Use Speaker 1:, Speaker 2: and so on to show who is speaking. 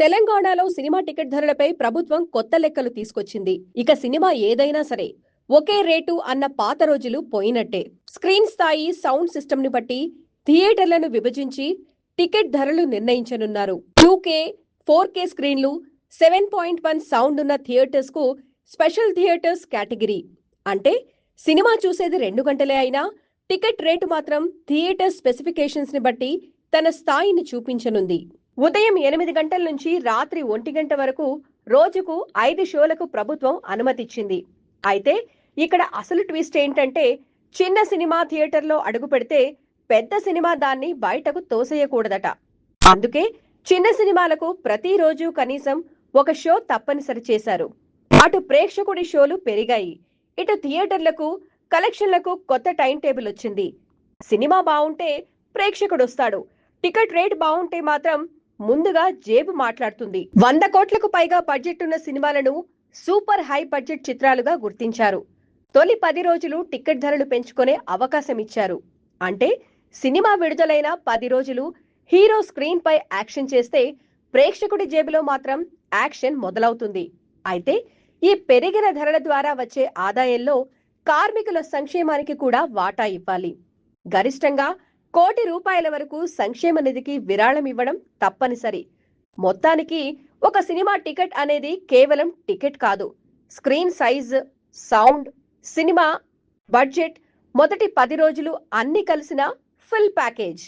Speaker 1: తెలంగాణలో cinema ticket ధరలపై ప్రభుత్వం కొత్త లెక్కలు తీసుకొచ్చింది. ఇక సినిమా ఏదైనా సరే ఒకే రేటు అన్న పాత రోజులు పోయినట్టే. స్క్రీన్ స్థాయి, సౌండ్ సిస్టమ్ ని బట్టి థియేటర్లను విభజించి టికెట్ ధరలు నిర్ణయించనున్నారు. 2K, 4K స్క్రీన్లు, 7.1 సౌండ్ ఉన్న థియేటర్స్ కు స్పెషల్ థియేటర్స్ కేటగిరీ. అంటే సినిమా చూసేది 2 గంటలే అయినా టికెట్ రేటు మాత్రం థియేటర్ స్పెసిఫికేషన్స్ ని బట్టి తన స్థాయిని చూపించనుంది. ఉదయం 8 గంటల నుంచి రాత్రి 1 గంట వరకు రోజుకు 5 షోలకు ప్రభుత్వం అనుమతిచ్చింది. అయితే ఇక్కడ అసలు ట్విస్ట్ ఏంటంటే చిన్న సినిమా థియేటర్లో అడుగు పెడితే పెద్ద సినిమా దాన్ని బయటకు తోసేయకూడదట. అందుకే చిన్న సినిమాలకు ప్రతిరోజు కనీసం ఒక షో తప్పనిసరి చేశారు. అటు ప్రేక్షకుడి షోలు పెరిగాయి, ఇటు థియేటర్లకు కలెక్షన్లకు కొత్త టైం టేబుల్ వచ్చింది. సినిమా బాగుంటే ప్రేక్షకుడు వస్తాడు, టికెట్ రేట్ బాగుంటే మాత్రం ముందుగా జేబు మాట్లాడుతుంది. 100 కోట్లకు పైగా బడ్జెట్ ఉన్న సినిమాలను సూపర్ హై బడ్జెట్ చిత్రాలుగా గుర్తించారు. తొలి 10 రోజులు టికెట్ ధరలు పెంచుకునే అవకాశం ఇచ్చారు. అంటే సినిమా విడుదలైన 10 రోజులు హీరో స్క్రీన్ పై యాక్షన్ చేస్తే ప్రేక్షకుడి జేబులో మాత్రం యాక్షన్ మొదలవుతుంది. అయితే ఈ పెరిగిన ధరల ద్వారా వచ్చే ఆదాయంలో కార్మికుల సంక్షేమానికి కూడా వాటా ఇవ్వాలి. గరిష్టంగా ₹1 కోటి వరకు సంక్షేమ నిధికి విరాళం ఇవ్వడం తప్పనిసరి. మొత్తానికి ఒక సినిమా టికెట్ అనేది కేవలం టికెట్ కాదు. Screen size, sound, cinema budget, మొదటి 10 రోజులు అన్ని కలిసిన ఫుల్ ప్యాకేజ్.